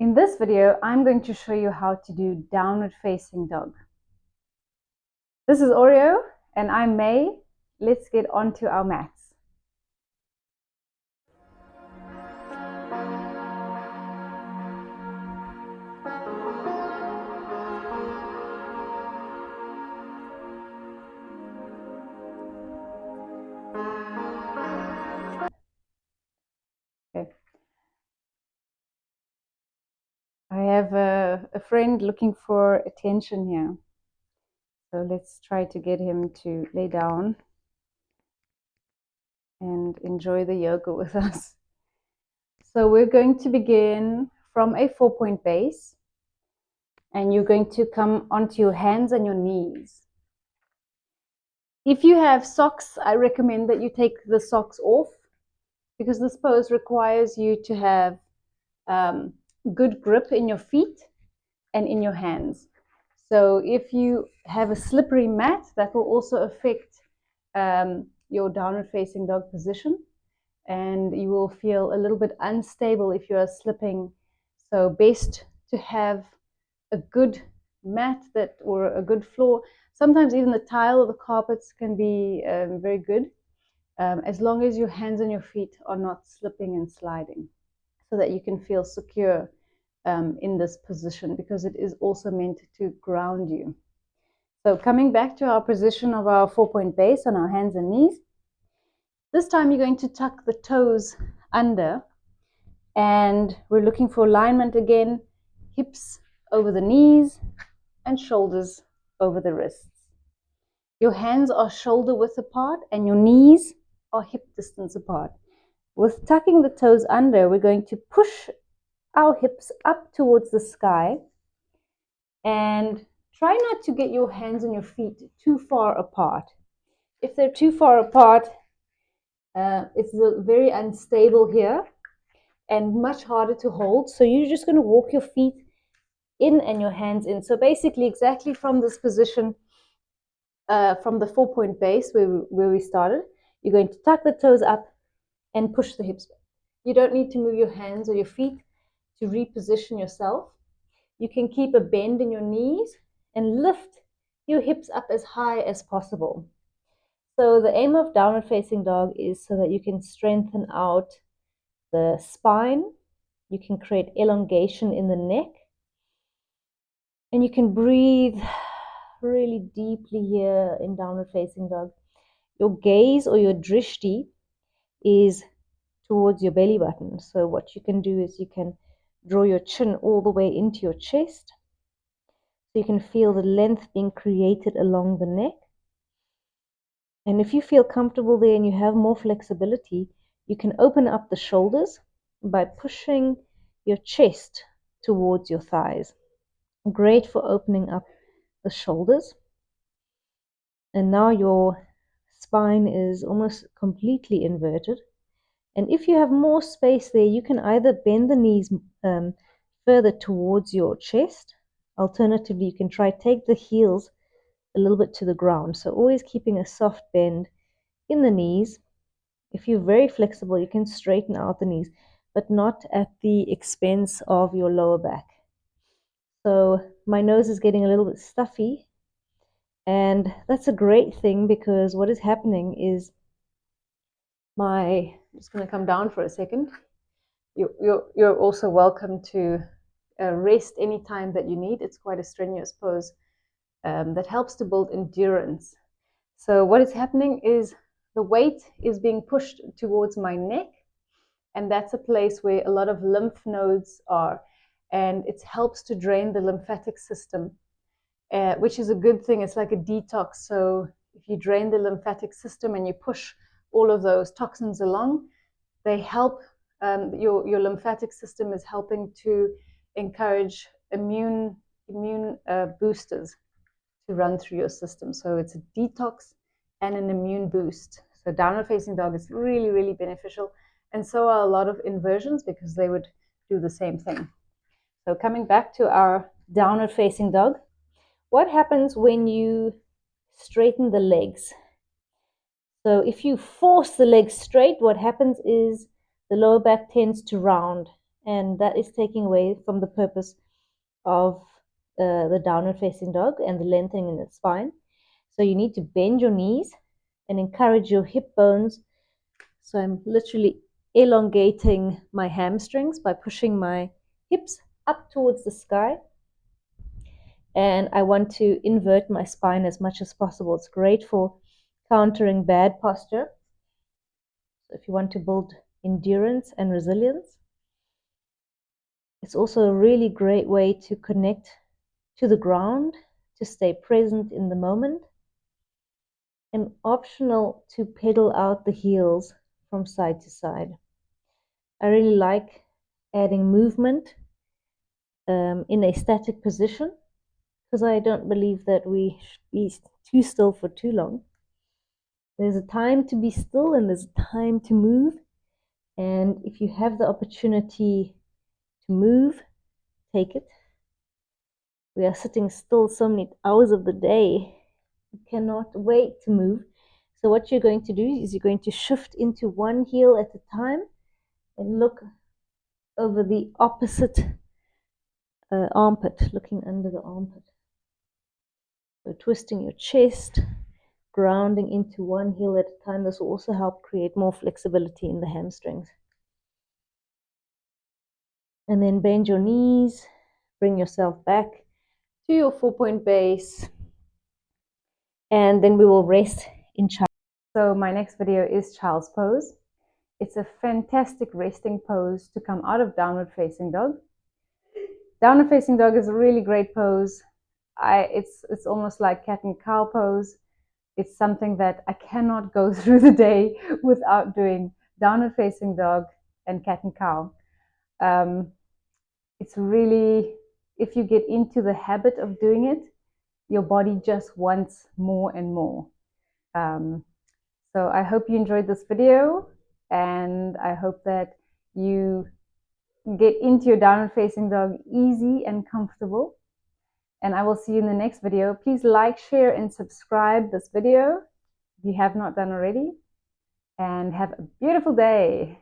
In this video, I'm going to show you how to do downward facing dog. This is Oreo and I'm May. Let's get onto our mats. Okay. I have a friend looking for attention here. So let's try to get him to lay down and enjoy the yoga with us. So we're going to begin from a 4-point base, and you're going to come onto your hands and your knees. If you have socks, I recommend that you take the socks off, because this pose requires you to have good grip in your feet and in your hands. So if you have a slippery mat, that will also affect your downward facing dog position, and you will feel a little bit unstable if you are slipping. So best to have a good mat or a good floor. Sometimes even the tile or the carpets can be very good, as long as your hands and your feet are not slipping and sliding, so that you can feel secure in this position, because it is also meant to ground you. So coming back to our position of our 4-point base on our hands and knees, this time you're going to tuck the toes under, and we're looking for alignment again, hips over the knees and shoulders over the wrists. Your hands are shoulder width apart and your knees are hip distance apart. With tucking the toes under, we're going to push our hips up towards the sky, and try not to get your hands and your feet too far apart. If they're too far apart, it's very unstable here and much harder to hold. So you're just going to walk your feet in and your hands in. So basically exactly from this position, from the 4-point base where we started, you're going to tuck the toes up and push the hips back. You don't need to move your hands or your feet to reposition yourself. You can keep a bend in your knees and lift your hips up as high as possible. So the aim of downward facing dog is so that you can strengthen out the spine, you can create elongation in the neck, and you can breathe really deeply here in downward facing dog. Your gaze or your drishti is towards your belly button. So what you can do is you can draw your chin all the way into your chest, so you can feel the length being created along the neck. And if you feel comfortable there and you have more flexibility, you can open up the shoulders by pushing your chest towards your thighs. Great for opening up the shoulders. And now your spine is almost completely inverted. And if you have more space there, you can either bend the knees further towards your chest. Alternatively, you can try take the heels a little bit to the ground. So always keeping a soft bend in the knees. If you're very flexible, you can straighten out the knees, but not at the expense of your lower back. So my nose is getting a little bit stuffy, and that's a great thing, because what is happening is I'm just going to come down for a second. You're also welcome to rest any time that you need. It's quite a strenuous pose that helps to build endurance. So what is happening is the weight is being pushed towards my neck, and that's a place where a lot of lymph nodes are, and it helps to drain the lymphatic system, which is a good thing. It's like a detox. So if you drain the lymphatic system and you push all of those toxins along, they help. Your lymphatic system is helping to encourage immune boosters to run through your system. So it's a detox and an immune boost. So downward facing dog is really, really beneficial. And so are a lot of inversions, because they would do the same thing. So coming back to our downward facing dog, what happens when you straighten the legs? So if you force the legs straight, what happens is the lower back tends to round, and that is taking away from the purpose of the downward facing dog and the lengthening in the spine. So you need to bend your knees and encourage your hip bones. So I'm literally elongating my hamstrings by pushing my hips up towards the sky. And I want to invert my spine as much as possible. It's great for countering bad posture. So if you want to build endurance and resilience, it's also a really great way to connect to the ground, to stay present in the moment, and optional to pedal out the heels from side to side. I really like adding movement in a static position because I don't believe that we should be too still for too long. There's a time to be still and there's a time to move. And if you have the opportunity to move, take it. We are sitting still so many hours of the day. You cannot wait to move. So what you're going to do is you're going to shift into one heel at a time and look over the opposite armpit, looking under the armpit. So twisting your chest, grounding into one heel at a time. This will also help create more flexibility in the hamstrings. And then bend your knees, bring yourself back to your 4-point base. And then we will rest in child. So my next video is child's pose. It's a fantastic resting pose to come out of downward facing dog. Downward facing dog is a really great pose. It's almost like cat and cow pose. It's something that I cannot go through the day without doing downward facing dog and cat and cow. It's really, if you get into the habit of doing it, your body just wants more and more. So I hope you enjoyed this video, and I hope that you get into your downward facing dog easy and comfortable. And I will see you in the next video. Please like, share, and subscribe this video if you have not done already. And have a beautiful day.